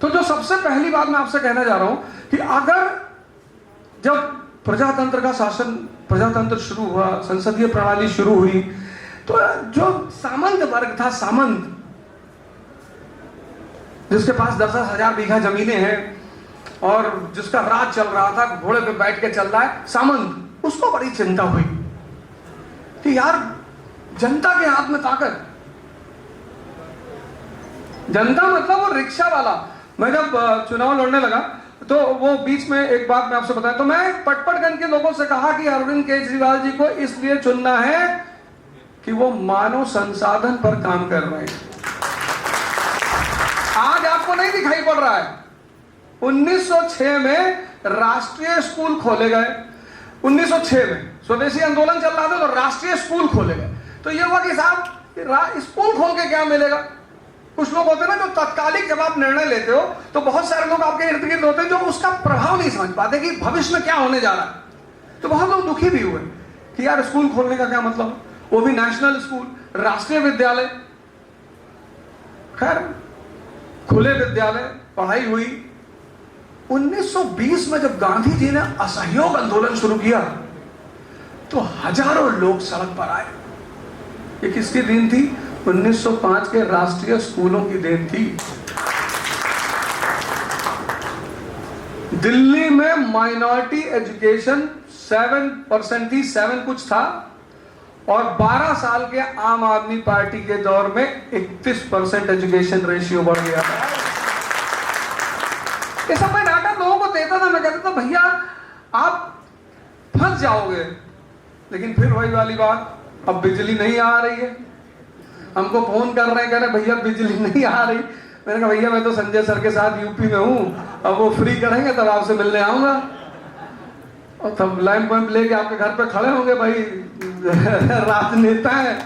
तो जो सबसे पहली बात मैं आपसे कहना जा रहा हूं कि अगर जब प्रजातंत्र का शासन, प्रजातंत्र शुरू हुआ, संसदीय प्रणाली शुरू हुई, तो जो सामंत वर्ग था, सामंत जिसके पास 10-10 हजार बीघा जमीनें हैं और जिसका राज चल रहा था, घोड़े पे बैठ के चल रहा है, सामंत, उसको बड़ी चिंता हुई कि यार जनता के हाथ में ताकत, जनता मतलब वो रिक्शा वाला। मैं जब चुनाव लड़ने लगा तो वो बीच में एक बात मैं आपसे बताया, तो मैं पटपटगंज के लोगों से कहा कि अरविंद केजरीवाल जी को इसलिए चुनना है कि वो मानव संसाधन पर काम कर रहे हैं। आज आपको नहीं दिखाई पड़ रहा है, 1906 में राष्ट्रीय स्कूल खोले गए, 1906 में स्वदेशी आंदोलन चल रहा था तो राष्ट्रीय स्कूल खोले गए। तो ये हुआ कि साहब स्कूल खोल के क्या मिलेगा? कुछ लोग होते हैं ना जो तत्कालिक जब आप निर्णय लेते हो तो बहुत सारे लोग आपके इर्द गिर्द होते हैं जो उसका प्रभाव नहीं समझ पाते कि भविष्य में क्या होने जा रहा है। तो बहुत लोग दुखी भी हुए कि यार स्कूल खोलने का क्या मतलब, वो भी नेशनल स्कूल, राष्ट्रीय विद्यालय। खैर खुले विद्यालय, पढ़ाई हुई। 1920 में जब गांधी जी ने असहयोग आंदोलन शुरू किया तो हजारों लोग सड़क पर आए। ये किसकी देन थी? 1905 के राष्ट्रीय स्कूलों की देन थी। दिल्ली में माइनॉरिटी एजुकेशन 7% थी, 7 कुछ था, और 12 साल के आम आदमी पार्टी के दौर में 31% एजुकेशन रेशियो बढ़ गया था। ये सब मैं डाटा लोगों को देता था, मैं कहता था भैया आप फंस जाओगे। लेकिन फिर वही वाली बात, अब बिजली नहीं आ रही है, हमको फोन कर रहे हैं, कह रहे भैया बिजली नहीं आ रही। मैंने कहा भैया मैं तो संजय सर के साथ यूपी में हूं, अब वो फ्री करेंगे तब आपसे मिलने आऊंगा। और तब लैंप वैम्प लेके आपके घर पे खड़े होंगे। भाई राजनेता है,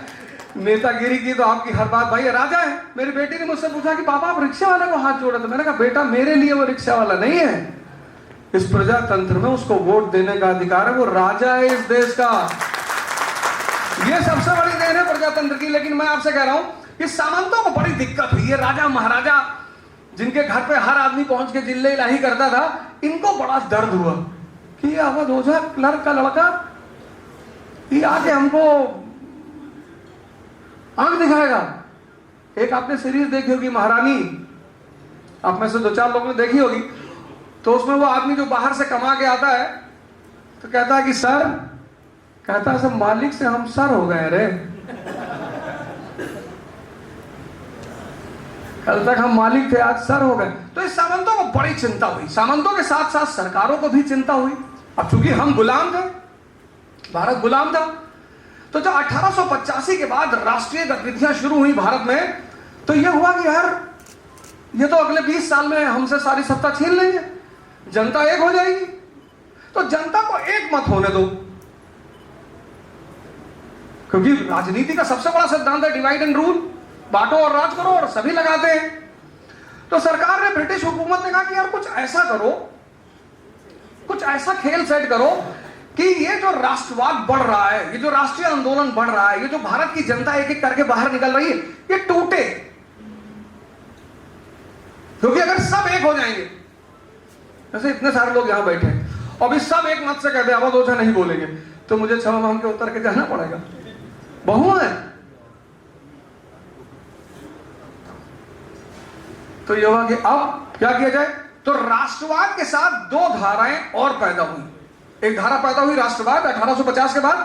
नेतागिरी की तो आपकी हर बात। भाई राजा है। मेरी बेटी ने मुझसे पूछा कि पापा आप रिक्शा वाले को हाथ जोड़े थे। मैंने कहा बेटा मेरे लिए वो रिक्शा वाला नहीं है, इस प्रजातंत्र में उसको वोट देने का अधिकार है, वो राजा है इस देश का। ये सबसे बड़ी देन है प्रजातंत्र की। लेकिन मैं आपसे कह रहा हूं कि सामंतों को बड़ी दिक्कत हुई है। राजा महाराजा जिनके घर पे हर आदमी पहुंच के जिल्ले इलाही करता था, इनको बड़ा दर्द हुआ कि ये अवध ओझा क्लर्क का लड़का ये आके हमको आंख दिखाएगा। एक आपने सीरीज देखी होगी महारानी, आप में से 2-4 लोगों ने देखी होगी। तो उसमें वो आदमी जो बाहर से कमा के आता है तो कहता है कि सर, कहता है सब मालिक से हम सर हो गए रे, कल तक हम मालिक थे आज सर हो गए। तो इस सामंतों को बड़ी चिंता हुई, सामंतों के साथ साथ सरकारों को भी चिंता हुई। अब चूंकि हम गुलाम थे, भारत गुलाम था, तो जब 1885 के बाद राष्ट्रीय गतिविधियां शुरू हुई भारत में, तो यह हुआ कि यार ये तो अगले 20 साल में हमसे सारी सत्ता छीन लेंगे, जनता एक हो जाएगी। तो जनता को एक मत होने दो, क्योंकि राजनीति का सबसे बड़ा सिद्धांत है डिवाइड एंड रूल, बांटो और राज करो, और सभी लगाते हैं। तो सरकार ने, ब्रिटिश हुकूमत ने कहा कि यार कुछ ऐसा करो, कुछ ऐसा खेल सेट करो कि ये जो राष्ट्रवाद बढ़ रहा है, ये जो राष्ट्रीय आंदोलन बढ़ रहा है, ये जो भारत की जनता एक एक करके बाहर निकल रही है, ये टूटे। क्योंकि अगर सब एक हो जाएंगे, जैसे इतने सारे लोग यहां बैठे हैं, और भी सब एक मत से कहते अवध ओझा नहीं बोलेंगे, तो मुझे क्षमा मांग के उतर के जाना पड़ेगा। बहु है तो यह हुआ कि अब क्या किया जाए। तो राष्ट्रवाद के साथ 2 धाराएं और पैदा हुई। एक धारा पैदा हुई राष्ट्रवाद 1850 के बाद,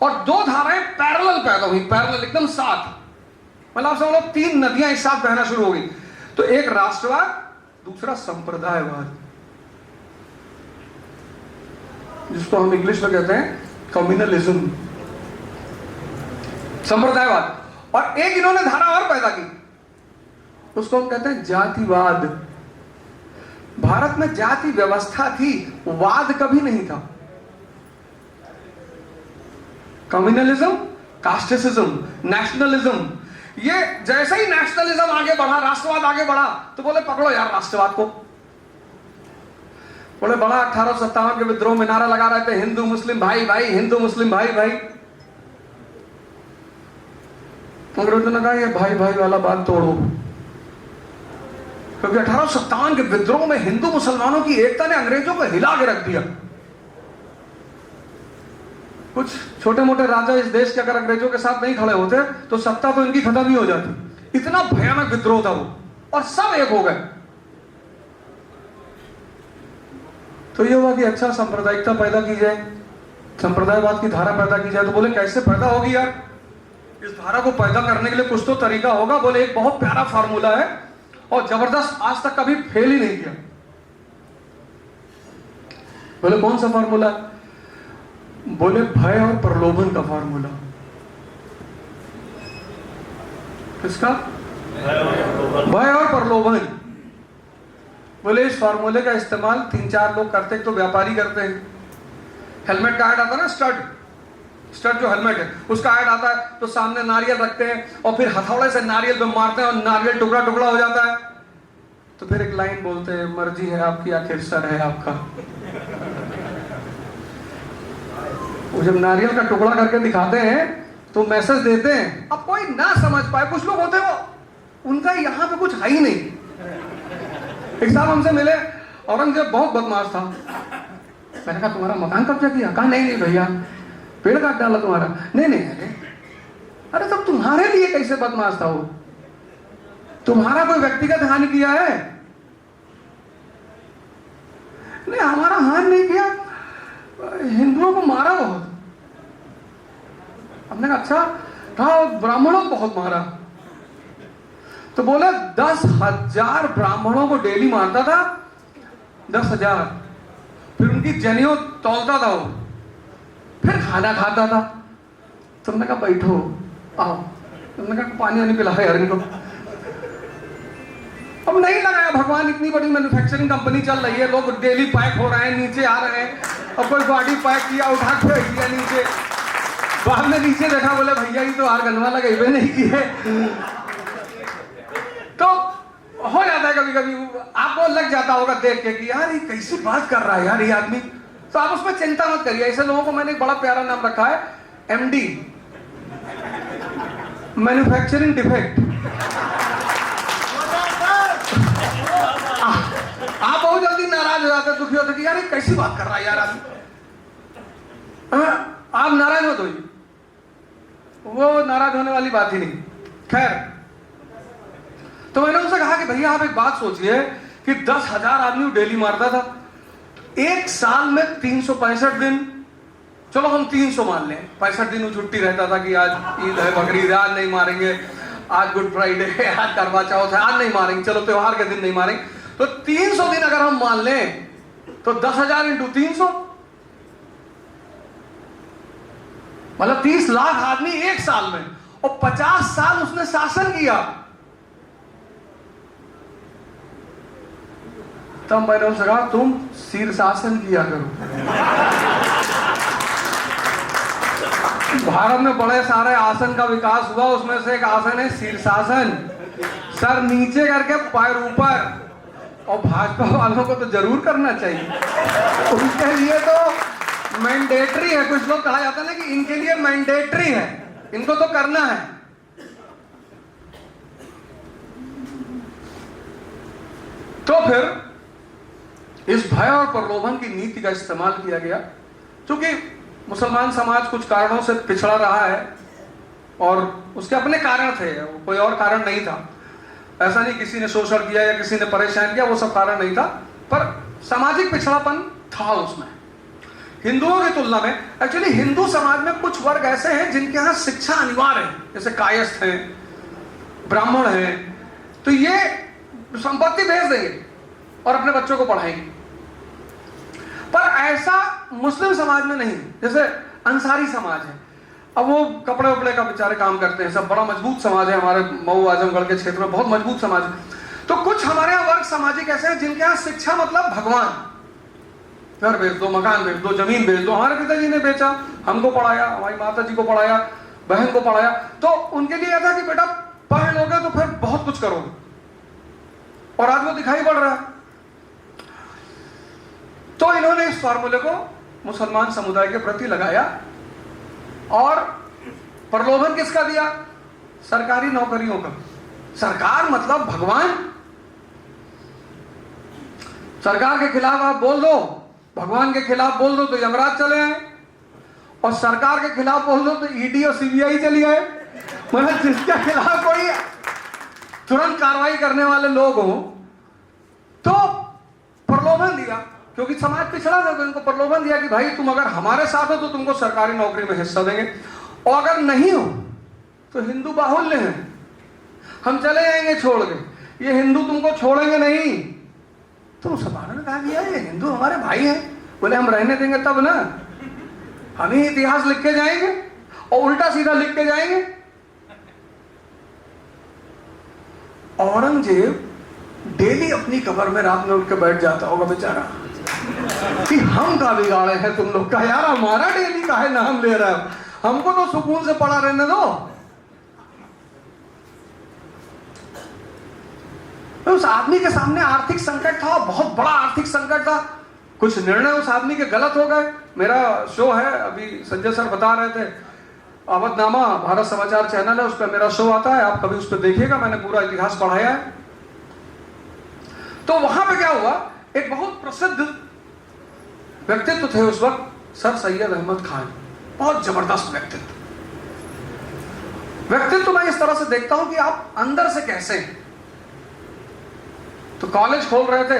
और 2 धाराएं पैरेलल पैदा हुई, पैरेलल एकदम साथ। मतलब आप समझ लो 3 नदियां एक साथ बहना शुरू हो गई। तो एक राष्ट्रवाद, दूसरा संप्रदायवाद, जिसको हम इंग्लिश में कहते हैं कम्युनलिज्म, संप्रदायवाद। और एक इन्होंने धारा और पैदा की, उसको हम कहते हैं जातिवाद। भारत में जाति व्यवस्था थी, वाद कभी नहीं था। कम्युनलिज्म, कास्टिसिज्म, नेशनलिज्म, ये जैसे ही नेशनलिज्म आगे बढ़ा, राष्ट्रवाद आगे बढ़ा, तो बोले पकड़ो यार राष्ट्रवाद को। बोले बड़ा 1857 के विद्रोह में नारा लगा रहे थे हिंदू मुस्लिम भाई भाई, हिंदू मुस्लिम भाई भाई। अंग्रेजों ने कहा ये भाई भाई वाला बात तोड़ो, क्योंकि 1857 के विद्रोह में हिंदू मुसलमानों की एकता ने अंग्रेजों को हिला के रख दिया। कुछ छोटे मोटे राजा इस देश के अगर अंग्रेजों के साथ नहीं खड़े होते तो सत्ता तो इनकी खत्म ही हो जाती। इतना भयानक विद्रोह था वो, और सब एक हो गए। तो ये हुआ कि अच्छा सांप्रदायिकता पैदा की जाए, संप्रदायवाद की धारा पैदा की जाए। तो बोले कैसे पैदा होगी यार, इस धारा को पैदा करने के लिए कुछ तो तरीका होगा। बोले एक बहुत प्यारा फार्मूला है और जबरदस्त, आज तक कभी फेल ही नहीं किया। बोले कौन सा फार्मूला? बोले भय और प्रलोभन का फार्मूला। किसका? भय और प्रलोभन। बोले इस फार्मूले का इस्तेमाल 3-4 लोग करते हैं। तो व्यापारी करते हैं, हेलमेट का ऐड आता है ना, स्टड जो हेलमेट है उसका ऐड आता है, तो सामने नारियल रखते हैं और फिर हथौड़े से नारियल पे मारते हैं और नारियल टुकड़ा टुकड़ा हो जाता है। तो फिर एक लाइन बोलते हैं, मर्जी है आपकी आखिर सर है आपका। वो जब नारियल का टुकड़ा करके दिखाते हैं तो मैसेज देते हैं। अब कोई ना समझ पाए, कुछ लोग होते हैं वो उनका यहाँ पे कुछ है ही नहीं। एक साहब हमसे मिले, औरंगजेब बहुत बदमाश था। मैंने कहा तुम्हारा मकान कब्जा किया? कहा नहीं नहीं भैया, पेड़ काट डाला तुम्हारा। नहीं नहीं, अरे तब तुम्हारे लिए कैसे बदमाश था वो? तुम्हारा कोई व्यक्तिगत हानि किया है? नहीं, हमारा हानि नहीं किया, हिंदुओं को मारा बहुत। हमने कहा अच्छा, था ब्राह्मणों को बहुत मारा। तो बोले 10,000 ब्राह्मणों को डेली मारता था, 10,000। फिर उनकी जनेऊ तौलता था वो, फिर खाना खाता था। तुमने कहा बैठो आओ, तुमने कहा पानी वानी पिलाया यार इनको। अब नहीं लगाया भगवान, इतनी बड़ी मैन्युफैक्चरिंग कंपनी चल रही है, लोग डेली पैक हो रहे हैं, नीचे आ रहे हैं, और कोई गाड़ी पैक किया उठा के फेंक दिया नीचे। बाद में नीचे देखा, बोले भैया ये तो आर्गनवा लगे हुए नहीं किए। तो हो जाता है कभी कभी, आपको लग जाता होगा देख के कि यार ये कैसी बात कर रहा है यार ये आदमी। तो आप उसमें चिंता मत करिए। ऐसे लोगों को मैंने एक बड़ा प्यारा नाम रखा है, MD, मैन्युफैक्चरिंग डिफेक्ट। आप बहुत जल्दी नाराज हो जाते, दुखी होते कि यार ये कैसी बात कर रहा है यार आदमी। आप नाराज मत होइए, वो नाराज होने वाली बात ही नहीं। खैर, तो मैंने उनसे कहा कि भैया आप एक बात सोचिए कि 10,000 आदमी डेली मारता था, एक साल में 365 दिन, चलो हम 300 मान लें, 65 दिन छुट्टी रहता था कि आज ईद है, बकरीद है, आज नहीं मारेंगे, आज गुड फ्राइडे है, आज करवा चौथ है, आज नहीं मारेंगे, चलो त्योहार के दिन नहीं मारेंगे। तो 300 दिन अगर हम मान लें तो 10,000 × 300, मतलब 30 लाख आदमी एक साल में, और 50 साल उसने शासन किया। तब मैंने उनसे कहा तुम शीर्षासन किया करो। भारत में बड़े सारे आसन का विकास हुआ, उसमें से एक आसन है शीर्षासन, सर नीचे करके पैर ऊपर। और भाजपा वालों को तो जरूर करना चाहिए, उनके लिए तो मैंडेटरी है। कुछ लोग कहा जाता है ना कि इनके लिए मैंडेटरी है, इनको तो करना है। तो फिर इस भय और प्रलोभन की नीति का इस्तेमाल किया गया। क्योंकि मुसलमान समाज कुछ कारणों से पिछड़ा रहा है और उसके अपने कारण थे, कोई और कारण नहीं था। ऐसा नहीं किसी ने शोषण किया या किसी ने परेशान किया, वो सब कारण नहीं था, पर सामाजिक पिछड़ापन था उसमें। हिंदुओं की तुलना में एक्चुअली हिंदू समाज में कुछ वर्ग ऐसे हैं जिनके यहाँ शिक्षा अनिवार्य है, जैसे कायस्थ हैं, ब्राह्मण हैं, तो ये संपत्ति भेज देंगे और अपने बच्चों को पढ़ाएंगे। पर ऐसा मुस्लिम समाज में नहीं। जैसे अंसारी समाज है, अब वो कपड़े उपड़े का बेचारे काम करते हैं, सब बड़ा मजबूत समाज है, हमारे मऊ आजमगढ़ के क्षेत्र में बहुत मजबूत समाज है। तो कुछ हमारे यहाँ वर्ग सामाजिक ऐसे हैं जिनके यहाँ शिक्षा मतलब भगवान, घर भेज दो, मकान भेज दो, जमीन भेज दो। हमारे पिताजी ने बेचा, हमको पढ़ाया, हमारी माता जी को पढ़ाया, बहन को पढ़ाया। तो उनके लिए यह था कि बेटा पढ़ लोगे तो फिर बहुत कुछ करोगे, और आज वो दिखाई पड़ रहा है। तो इन्होंने इस फार्मूले को मुसलमान समुदाय के प्रति लगाया और प्रलोभन किसका दिया? सरकारी नौकरियों का। सरकार मतलब भगवान, सरकार के खिलाफ आप बोल दो, भगवान के खिलाफ बोल दो तो यमराज चले आए, और सरकार के खिलाफ बोल दो तो ईडी और सीबीआई चली आए। मतलब जिसके खिलाफ कोई तुरंत कार्रवाई करने वाले लोग हो तो प्रलोभन दिया, क्योंकि समाज पिछड़ा था तो इनको प्रलोभन दिया कि भाई तुम अगर हमारे साथ हो तो तुमको सरकारी नौकरी में हिस्सा देंगे, और अगर नहीं हो तो हिंदू बाहुल्य हैं, हम चले जाएंगे छोड़ के, ये हिंदू तुमको छोड़ेंगे नहीं। तो मुसलमानों ने कहा कि ये हिंदू हमारे भाई हैं, बोले हम रहने देंगे तब ना, हम ही इतिहास लिख के जाएंगे और उल्टा सीधा लिख के जाएंगे। औरंगजेब डेली अपनी कब्र में रात में उठ के बैठ जाता होगा बेचारा कि हम का बिगाड़े हैं तुम लोग का, यार हमारा डेली का है नाम ले रहा है, हमको तो सुकून से पड़ा रहने दो। तो उस आदमी के सामने आर्थिक संकट था, बहुत बड़ा आर्थिक संकट था, कुछ निर्णय उस आदमी के गलत हो गए। मेरा शो है, अभी संजय सर बता रहे थे, अवधनामा भारत समाचार चैनल है, उस पर मेरा शो आता है, आप कभी उस पर देखिएगा, मैंने पूरा इतिहास पढ़ाया है। तो वहां पे क्या हुआ, एक बहुत प्रसिद्ध व्यक्तित्व थे उस वक्त, सर सैयद अहमद खान, बहुत जबरदस्त व्यक्तित्व मैं इस तरह से देखता हूं कि आप अंदर से कैसे हैं। तो कॉलेज खोल रहे थे,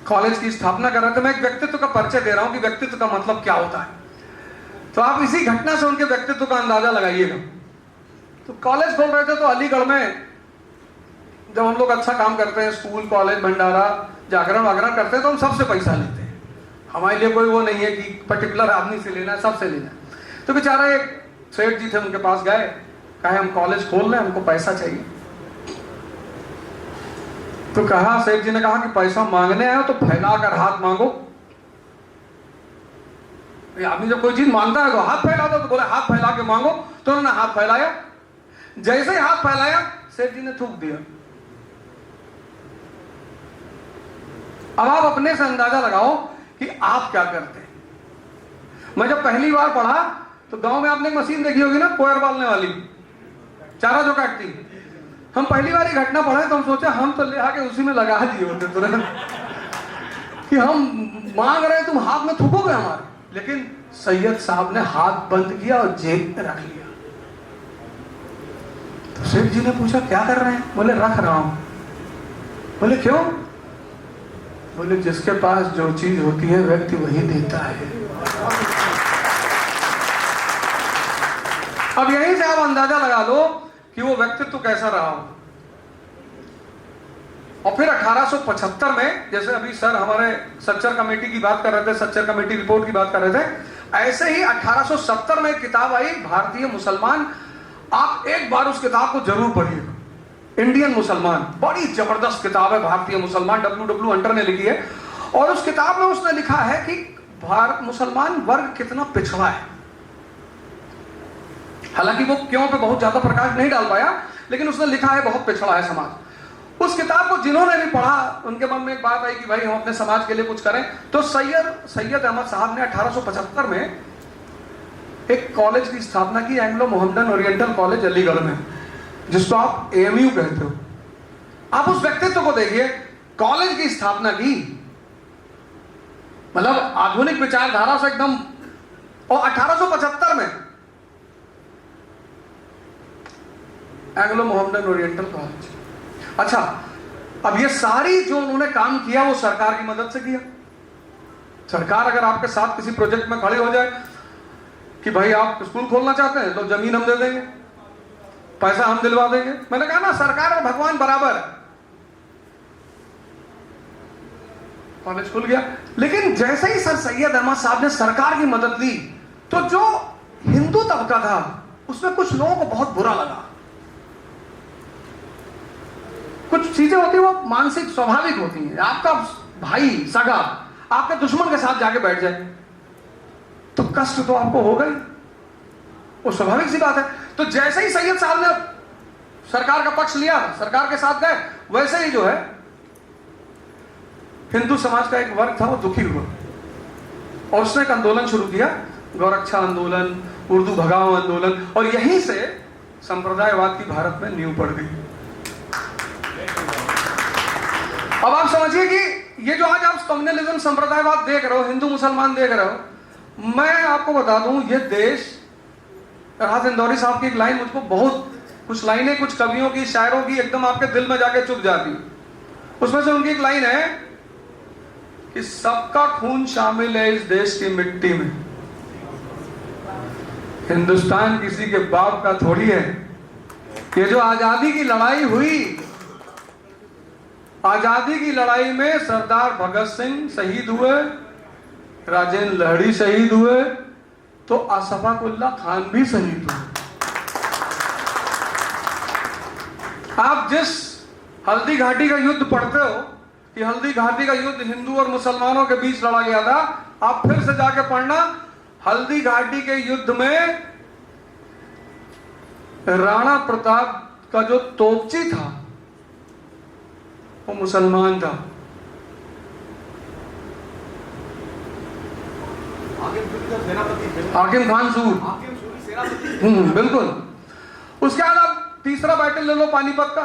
कॉलेज की स्थापना कर रहे थे, मैं एक व्यक्तित्व का परिचय दे रहा हूं कि व्यक्तित्व का मतलब क्या होता है, तो आप इसी घटना से उनके व्यक्तित्व का अंदाजा लगाइएगा। तो कॉलेज खोल रहे थे, तो अलीगढ़ में जब हम लोग अच्छा काम करते हैं, स्कूल कॉलेज भंडारा जागरण वागरण करते हैं, तो हम सबसे पैसा लेते हैं, हमारे लिए कोई वो नहीं है कि पर्टिकुलर आदमी से लेना है, सबसे लेना है। तो बेचारा एक सेठ जी थे, उनके पास गए, कहा हम कॉलेज खोल रहे हैं, हमको पैसा चाहिए। तो कहा, सेठ जी ने कहा कि पैसा मांगने आए तो फैलाकर हाथ मांगो। आदमी जब कोई चीज मांगता है तो हाथ फैला दो, तो बोले हाथ फैला के मांगो, तो उन्होंने हाथ फैलाया, जैसे ही हाथ फैलाया सेठ जी ने थूक दिया। अब आप अपने से अंदाजा लगाओ कि आप क्या करते हैं। मैं जब पहली बार पढ़ा तो गांव में आपने एक मशीन देखी होगी ना, कोयर बालने वाली, चारा जो काटती, हम पहली बार ये घटना पढ़े तो हम सोचे हम तो ले आके उसी में लगा दिए होते तुरंत कि हम मांग रहे हैं, तुम हाथ में थूकोगे हमारे। लेकिन सैयद साहब ने हाथ बंद किया और जेब में रख लिया। तो सेठ जी ने पूछा क्या कर रहे हैं, बोले रख रहा हूं। बोले क्यों? बोले जिसके पास जो चीज होती है व्यक्ति वही देता है। अब यहीं से आप अंदाजा लगा लो कि वो व्यक्तित्व कैसा रहा हो। और फिर 1875 में, जैसे अभी सर हमारे सच्चर कमेटी की बात कर रहे थे, सच्चर कमेटी रिपोर्ट की बात कर रहे थे, ऐसे ही 1870 में एक किताब आई, भारतीय मुसलमान। आप एक बार उस किताब को जरूर पढ़िएगा, इंडियन मुसलमान, बड़ी जबरदस्त किताब है, भारतीय मुसलमान, W हंटर ने लिखी है। और उस किताब में उसने लिखा है कि भारत मुसलमान वर्ग कितना पिछड़ा है। हालांकि वो क्यों पे बहुत ज्यादा प्रकाश नहीं डाल पाया, लेकिन उसने लिखा है बहुत पिछड़ा है समाज। उस किताब को जिन्होंने भी पढ़ा, उनके मन में एक बात आई कि भाई हम अपने समाज के लिए कुछ करें। तो सैयद अहमद साहब ने 1875 में एक कॉलेज की स्थापना की, Anglo Mohammedan oriental college Aligarh में, जिसको आप AMU कहते हो। आप उस व्यक्तित्व को देखिए, कॉलेज की स्थापना की, मतलब आधुनिक विचारधारा से एकदम। और 1875 में एंग्लो मोहम्मदन ओरिएंटल कॉलेज। अच्छा, अब ये सारी जो उन्होंने काम किया वो सरकार की मदद से किया। सरकार अगर आपके साथ किसी प्रोजेक्ट में खड़ी हो जाए कि भाई आप स्कूल खोलना चाहते हैं तो जमीन हम दे देंगे, पैसा हम दिलवा देंगे। मैंने कहा ना, सरकार और भगवान बराबर। कॉलेज खुल गया। लेकिन जैसे ही सर सैयद अहमद साहब ने सरकार की मदद ली, तो जो हिंदू तबका था उसमें कुछ लोगों को बहुत बुरा लगा। कुछ चीजें होती है वो मानसिक स्वाभाविक होती हैं। आपका भाई सगा आपके दुश्मन के साथ जाके बैठ जाए तो कष्ट तो आपको होगा ही, वो स्वाभाविक सी बात है। तो जैसे ही सैयद साहब ने सरकार का पक्ष लिया, सरकार के साथ गए, वैसे ही जो है हिंदू समाज का एक वर्ग था वो दुखी हुआ और उसने एक आंदोलन शुरू किया, गौरक्षा आंदोलन, उर्दू भगाओ आंदोलन। और यहीं से संप्रदायवाद की भारत में नींव पड़ गई। अब आप समझिए कि ये जो आज आप कम्युनलिज्म संप्रदायवाद देख रहे हो, हिंदू मुसलमान देख रहे हो, मैं आपको बता दूं ये देश, राहत इंदौरी साहब की एक लाइन मुझको बहुत, कुछ लाइनें कुछ कवियों की, शायरों की एकदम आपके दिल में जाके चुभ जाती। उसमें से उनकी एक लाइन है कि सबका खून शामिल है इस देश की मिट्टी में, हिंदुस्तान किसी के बाप का थोड़ी है। ये जो आजादी की लड़ाई हुई, आजादी की लड़ाई में सरदार भगत सिंह शहीद हुए, राजेंद्र लहड़ी शहीद हुए, तो अशफाकुल्ला खान भी शहीद हुए। आप जिस हल्दी घाटी का युद्ध पढ़ते हो कि हल्दी घाटी का युद्ध हिंदू और मुसलमानों के बीच लड़ा गया था, आप फिर से जाके पढ़ना, हल्दी घाटी के युद्ध में राणा प्रताप का जो तोपची था वो मुसलमान था। हाकिम खान सूर, बिल्कुल। उसके बाद आप तीसरा बैटल ले लो पानीपत का,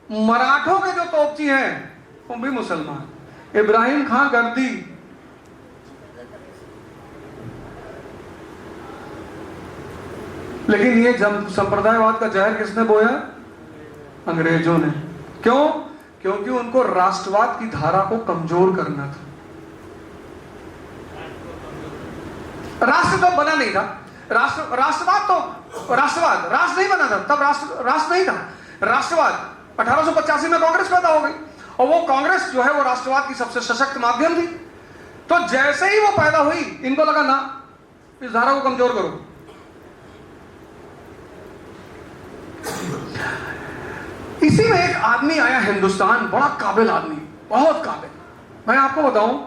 मराठों के जो तोपची हैं वो भी मुसलमान, इब्राहिम खान गर्दी। लेकिन ये संप्रदायवाद का जहर किसने बोया? अंग्रेजों ने। क्यों? क्योंकि उनको राष्ट्रवाद की धारा को कमजोर करना था। राष्ट्र तो बना नहीं था, राष्ट्रवाद तो राष्ट्र नहीं बना था तब, राष्ट्र नहीं था, राष्ट्रवाद 1885 में कांग्रेस पैदा हो गई, और वो कांग्रेस जो है वो राष्ट्रवाद की सबसे सशक्त माध्यम थी। तो जैसे ही वो पैदा हुई, इनको लगा ना इस धारा को कमजोर करो। इसी में एक आदमी आया हिंदुस्तान, बड़ा काबिल आदमी, बहुत काबिल। मैं आपको बताऊं,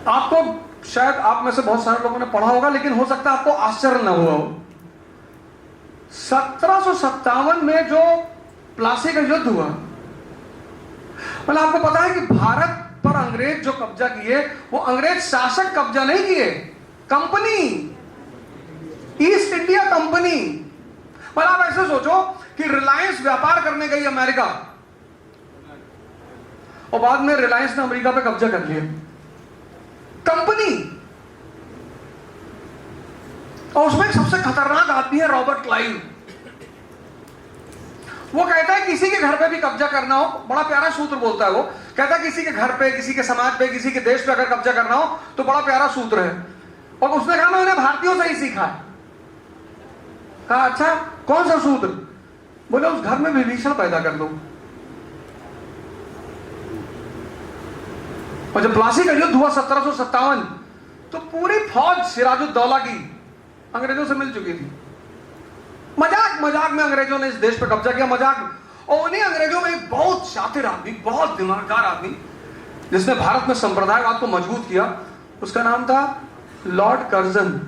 आपको शायद आप में से बहुत सारे लोगों ने पढ़ा होगा, लेकिन हो सकता है आपको आश्चर्य न हुआ हो। 1757 में जो प्लासी का युद्ध हुआ, मतलब आपको पता है कि भारत पर अंग्रेज जो कब्जा किए, वो अंग्रेज शासक कब्जा नहीं किए, कंपनी, ईस्ट इंडिया कंपनी। मतलब आप ऐसे सोचो कि रिलायंस व्यापार करने गई अमेरिका, और बाद में रिलायंस ने अमेरिका पे कब्जा कर लिया, कंपनी। और उसमें सबसे खतरनाक आदमी है रॉबर्ट क्लाइव। वो कहता है किसी के घर पे भी कब्जा करना हो, बड़ा प्यारा सूत्र बोलता है वो, कहता है किसी के घर पे, किसी के समाज पे, किसी के देश पे अगर कब्जा करना हो तो बड़ा प्यारा सूत्र है। और उसने कहा मैंने भारतीयों से ही सीखा है। कहा अच्छा कौन सा सूत्र? बोले उस घर में विभीषण पैदा कर दो। और जब प्लासी का युद्ध हुआ 1757, तो पूरी फौज सिराजुद्दौला की अंग्रेजों से मिल चुकी थी। मजाक मजाक में अंग्रेजों ने इस देश पर कब्जा किया, मजाक। और उन्हीं अंग्रेजों में एक बहुत शातिर आदमी, बहुत दिमागदार आदमी, जिसने भारत में संप्रदायवाद को मजबूत किया, उसका नाम था लॉर्ड कर्जन।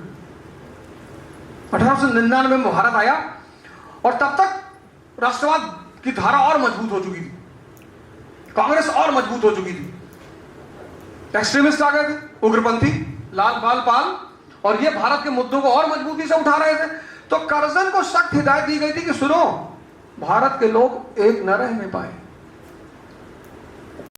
1899 में भारत आया, और तब तक राष्ट्रवाद की धारा और मजबूत हो चुकी थी, कांग्रेस और मजबूत हो चुकी थी, एक्सट्रीमिस्ट आ गए थे, उग्रपंथी, लाल बाल पाल, और ये भारत के मुद्दों को और मजबूती से उठा रहे थे। तो कर्जन को सख्त हिदायत दी गई थी कि सुनो, भारत के लोग एक न रहने पाए,